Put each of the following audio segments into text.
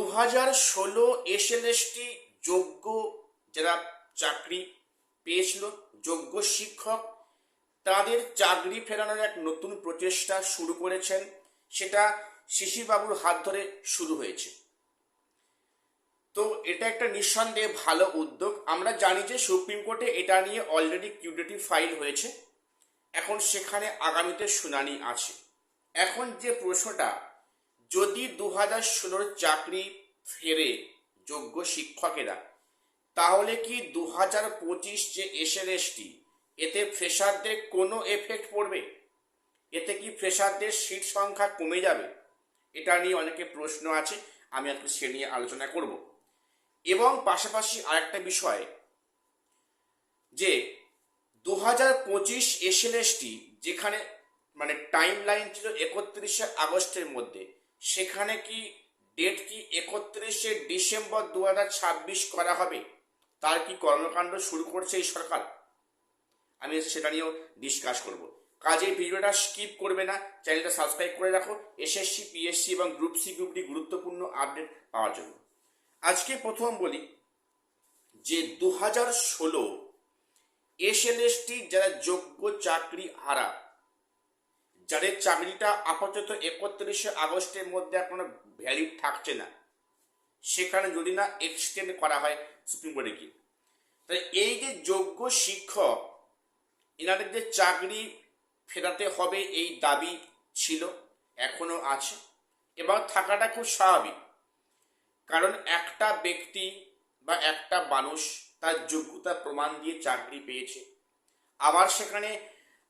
2016 SLST যোগ্য যারা চাকরি পেয়েছিল, যোগ্য শিক্ষক, তাদের চাকরি ফেরানোর এক নতুন প্রচেষ্টা শুরু করেছেন। সেটা শিশিরবাবুর হাত ধরে শুরু হয়েছে। তো এটা একটা নিঃসন্দেহে ভালো উদ্যোগ। আমরা জানি যে সুপ্রিম কোর্টে এটা নিয়ে অলরেডি কিউরেটিভ ফাইল হয়েছে, এখন সেখানে আগামীতে শুনানি আছে। এখন যে প্রশ্নটা, যদি 2016 চাকরি ফেরে যোগ্য শিক্ষকেরা, তাহলে কি 2025 যে এসএলএসটি, এতে ফ্রেশারদের কোনো এফেক্ট পড়বে? এতে কি ফ্রেশারদের সিট সংখ্যা কমে যাবে? এটা নিয়ে অনেকে প্রশ্ন আছে, আমি আজকে সে নিয়ে আলোচনা করব। এবং পাশাপাশি আরেকটা বিষয়, যে 2025 এসএলএসটি যেখানে মানে টাইম লাইন ছিল 31শে আগস্টের মধ্যে, সেখানে কি ডেট কি 31শে ডিসেম্বর 2026 করা হবে? তার কি কর্মকাণ্ড শুরু করছে এই সরকার? আমি সেটা নিয়েও ডিসকাস করব। কাজেই ভিডিওটা স্কিপ করবে না, চ্যানেলটা সাবস্ক্রাইব করে রাখো এসএসসি, পিএসসি এবং গ্রুপ সি, গ্রুপ ডি গুরুত্বপূর্ণ আপডেট পাওয়ার জন্য। আজকে প্রথম বলি যে 2016 এসএলএসটি যারা যোগ্য চাকরি হারা, যাদের চাকরিটা আপাতত 31শে আগস্টের মধ্যে এখনো ভ্যালিড থাকছে না, সেখানে যদি না এক্সটেন্ড করা হয় সুপ্রিম কোর্টে গিয়ে, তাহলে এই যে যোগ্য শিক্ষক, এনাদের যে চাকরি ফেরাতে হবে এই দাবি ছিল, এখনো আছে এবং থাকাটা খুব স্বাভাবিক। কারণ একটা ব্যক্তি বা একটা মানুষ তার যোগ্যতা প্রমাণ দিয়ে চাকরি পেয়েছে, আবার সেখানে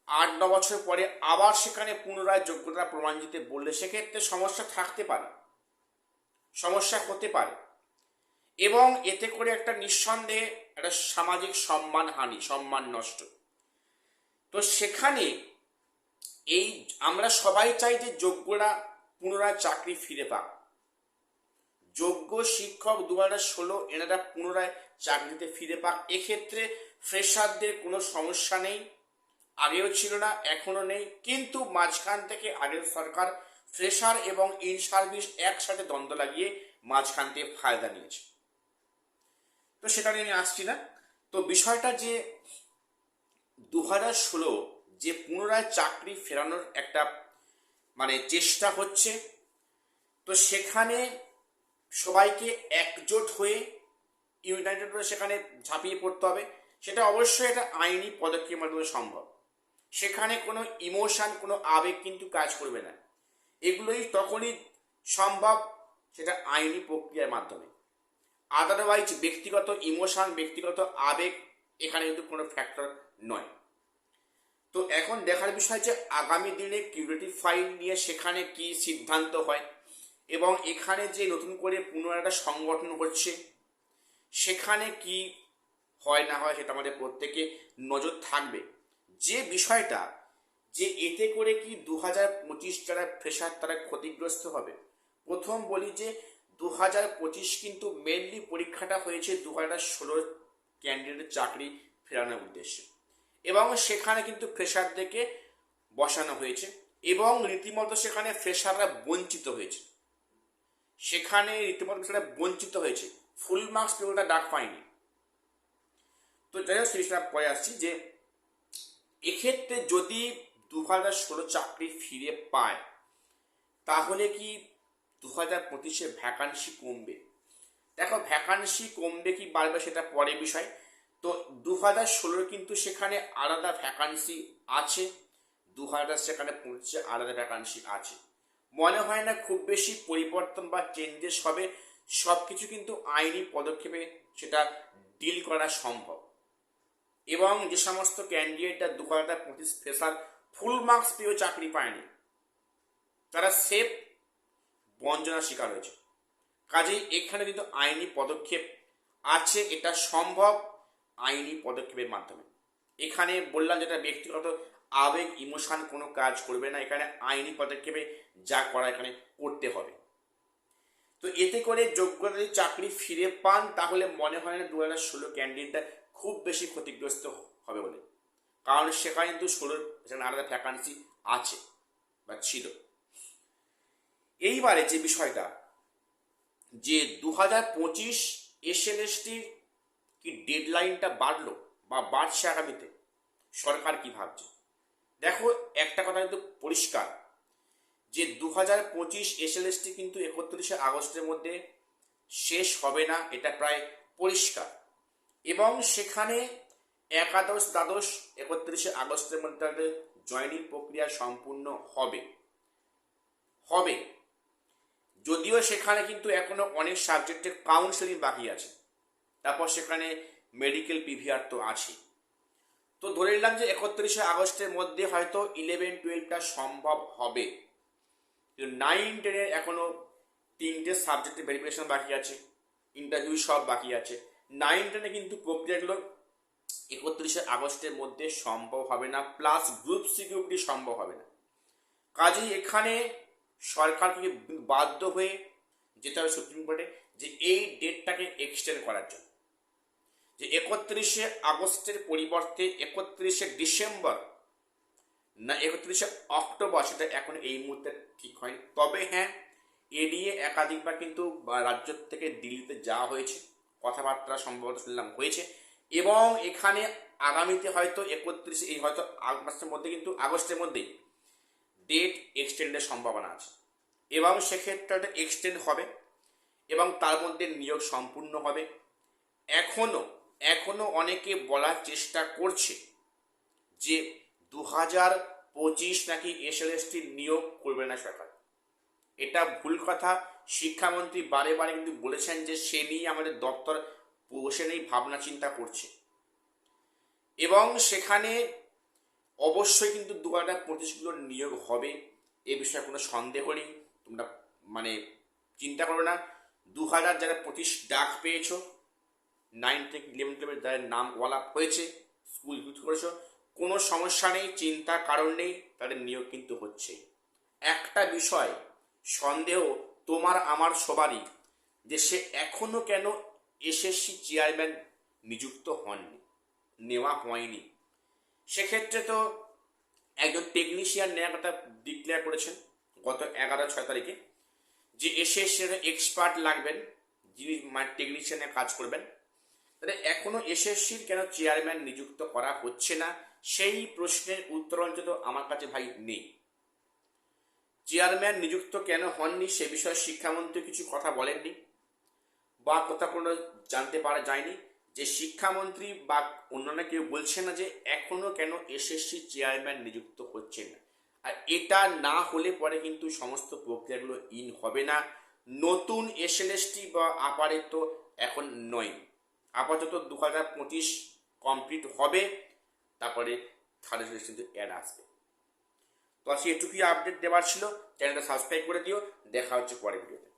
8-9 বছর পরে আবার সেখানে পুনরায় যোগ্যতা প্রমাণ দিতে বললে সেক্ষেত্রে সমস্যা থাকতে পারে, সমস্যা হতে পারে। এবং এতে করে একটা নিঃসন্দেহে একটা সামাজিক সম্মান হানি, সম্মান নষ্ট। তো সেখানে এই আমরা সবাই চাই যে যোগ্যরা পুনরায় চাকরি ফিরে পাক। যোগ্য শিক্ষক 2016 এনারা পুনরায় চাকরিতে ফিরে পাক। এক্ষেত্রে ফ্রেশারদের কোনো সমস্যা নেই, আগেও ছিল না, এখনো নেই। কিন্তু মাঝখান থেকে আগের সরকার ফ্রেশার এবং ইন সার্ভিস একসাথে দ্বন্দ্ব লাগিয়ে মাঝখান থেকে ফায়দা নিয়েছে। তো সেটা নিয়ে আসছি না। তো বিষয়টা যে 2016 যে পুনরায় চাকরি ফেরানোর একটা মানে চেষ্টা হচ্ছে, তো সেখানে সবাইকে একজোট হয়ে ইউনাইটেড হয়ে সেখানে ঝাঁপিয়ে পড়তে হবে। সেটা অবশ্যই একটা আইনি পদক্ষেপের মাধ্যমে সম্ভব। সেখানে কোনো ইমোশন, কোনো আবেগ কিন্তু কাজ করবে না। এগুলোই তখনই সম্ভব সেটা আইনি প্রক্রিয়ার মাধ্যমে। আদারওয়াইজ ব্যক্তিগত ইমোশন, ব্যক্তিগত আবেগ এখানে কিন্তু কোনো ফ্যাক্টর নয়। তো এখন দেখার বিষয় যে আগামী দিনে কিউরেটিভ ফাইল নিয়ে সেখানে কি সিদ্ধান্ত হয়, এবং এখানে যে নতুন করে পুনরায় একটা সংগঠন হচ্ছে সেখানে কি হয় না হয়, সেটা আমাদের প্রত্যেকে নজর থাকবে। যে বিষয়টা যে এতে করে কি 2025 যারা ফ্রেশার তারা ক্ষতিগ্রস্ত হবে। প্রথম বলি যে 2025 কিন্তু মেনলি পরীক্ষাটা হয়েছে 2016 ক্যান্ডিডেট চাকরি ফেরানোর উদ্দেশ্যে, এবং সেখানে কিন্তু ফ্রেশারদেরকে বসানো হয়েছে এবং রীতিমতো সেখানে ফ্রেশাররা বঞ্চিত হয়েছে। সেখানে রীতিমতো সেটা বঞ্চিত হয়েছে, ফুল মার্কস পেয়েও তারা ডাক পায়নি। তো যাই হোক, সেটা পরে আসছি যে এক্ষেত্রে যদি 2016 চাকরি ফিরে পায়, তাহলে কি 2025-এ ভ্যাকান্সি কমবে? দেখো, ভ্যাকান্সি কমবে কি বাড়বে সেটা পরে বিষয়। তো 2016 কিন্তু সেখানে আলাদা ভ্যাকান্সি আছে, 2000 সেখানে 25-এ আলাদা ভ্যাকান্সি আছে। মনে হয় না খুব বেশি পরিবর্তন বা চেঞ্জেস হবে। সব কিছু কিন্তু আইনি পদক্ষেপে সেটা ডিল করা সম্ভব। এবং যে সমস্ত ক্যান্ডিডেটরা 2025 ফ্রেশার ফুল মার্কস পেয়েও চাকরি পায়নি, তারা সেফ বঞ্চনার শিকার হয়েছে। কাজেই এখানে কিন্তু আইনি পদক্ষেপ আছে, এটা সম্ভব আইনি পদক্ষেপের মাধ্যমে। এখানে বললাম যেটা ব্যক্তিগত আবেগ, ইমোশন কোনো কাজ করবে না, এখানে আইনি পদক্ষেপে যা করা এখানে করতে হবে। তো এতে করে যোগ্যতা যদি চাকরি ফিরে পান, তাহলে মনে হয় না 2016 ক্যান্ডিডেটটা খুব বেশি ক্ষতিগ্রস্ত হবে বলে। কারণ সেখানে কিন্তু 16 সেখানে আলাদা ভ্যাকান্সি আছে বা ছিল। এইবারে যে বিষয়টা যে 2025 এসএলএসটির কি ডেডলাইনটা বাড়লো বা বাড়ছে আগামীতে, সরকার কি ভাবছে? দেখো, একটা কথা কিন্তু পরিষ্কার যে 2025 এসএলএসটি কিন্তু 31শে আগস্টের মধ্যে শেষ হবে না, এটা প্রায় পরিষ্কার। এবং সেখানে একাদশ দ্বাদশ 31শে আগস্টের মধ্যে জয়েনিং প্রক্রিয়া সম্পূর্ণ হবে হবে যদিও সেখানে কিন্তু এখনো অনেক সাবজেক্টের কাউন্সেলিং বাকি আছে, তারপর সেখানে মেডিকেল পিভিআর তো আছে। তো ধরে নিলাম যে 31শে আগস্টের মধ্যে হয়তো 11-12টা সম্ভব হবে। 9-10-এর এখনো 3টে সাবজেক্টের ভেরিফিকেশন বাকি আছে, ইন্টারভিউ সব বাকি আছে। 9-10-এ কিন্তু প্রক্রিয়াগুলো 31শে আগস্টের মধ্যে সম্ভব হবে না, প্লাস গ্রুপ সি গ্রুপটি সম্ভব হবে না। কাজেই এখানে সরকারকে বাধ্য হয়ে যেতে হবে সুপ্রিম কোর্টে যে এই ডেটটাকে এক্সটেন্ড করার জন্য, যে 31শে আগস্টের পরিবর্তে 31শে ডিসেম্বর না 31শে অক্টোবর, সেটা এখন এই মুহূর্তে ঠিক হয়নি। তবে হ্যাঁ, এ নিয়ে একাধিকবার কিন্তু রাজ্য থেকে দিল্লিতে যাওয়া হয়েছে, কথাবার্তা সম্ভবত শুনলাম হয়েছে, এবং এখানে আগামীতে হয়তো 31 এই হয়তো আগস্টের মধ্যে কিন্তু আগস্টের মধ্যেই ডেট এক্সটেন্ডের সম্ভাবনা আছে, এবং সেক্ষেত্রে এটা এক্সটেন্ড হবে এবং তার মধ্যে নিয়োগ সম্পূর্ণ হবে। এখনো অনেকে বলার চেষ্টা করছে যে 2025 নাকি এসএলএসটি নিয়োগ করবে না সরকার। এটা ভুল কথা। শিক্ষামন্ত্রী বারে বারে কিন্তু বলেছেন যে সে নিয়ে আমাদের দপ্তর বসে নেই, ভাবনা চিন্তা করছে, এবং সেখানে অবশ্যই কিন্তু 2025 নিয়োগ হবে, এ বিষয়ে কোনো সন্দেহ নেই। তোমরা চিন্তা করো না। 2000 যারা 25 ডাক পেয়েছো, 9 থেকে 11 যাদের নাম ওয়ালা হয়েছে, স্কুল ইউজ করেছো, কোনো সমস্যা নেই, চিন্তার কারণ নেই, তাদের নিয়োগ কিন্তু হচ্ছে। একটা বিষয় সন্দেহ তোমার আমার সবারই, যে সে এখনো কেন এসএসসি চেয়ারম্যান নিযুক্ত হননি, নেওয়া হয়নি। সেক্ষেত্রে তো একজন টেকনিশিয়ান নেওয়ার কথা ডিক্লেয়ার করেছেন গত 11/6 তারিখে, যে এসএসসি এক্সপার্ট লাগবেন যিনি টেকনিশিয়ানে কাজ করবেন। তাহলে এখনো এসএসসির কেন চেয়ারম্যান নিযুক্ত করা হচ্ছে না, সেই প্রশ্নের উত্তর অন্তত আমার কাছে ভাই নেই। চেয়ারম্যান নিযুক্ত কেন হননি সে বিষয়ে শিক্ষামন্ত্রী কিছু কথা বলেননি, বা কথা কোনো জানতে পারা যায়নি যে শিক্ষামন্ত্রী বা অন্যান্য কেউ বলছে না যে এখনো কেন এসএসসি চেয়ারম্যান নিযুক্ত হচ্ছে না। আর এটা না হলে পরে কিন্তু সমস্ত প্রক্রিয়াগুলো হবে না। নতুন এসএলএসটি বা আপারে তো এখন নয়, আপাতত 2025 কমপ্লিট হবে, তারপরে থার্ড এসএলএসটি অ্যাড আসবে। তো আজকে এটুকুই আপডেট দেওয়ার ছিল। চ্যানেলটা সাবস্ক্রাইব করে দিও। দেখা হচ্ছে পরের ভিডিওতে।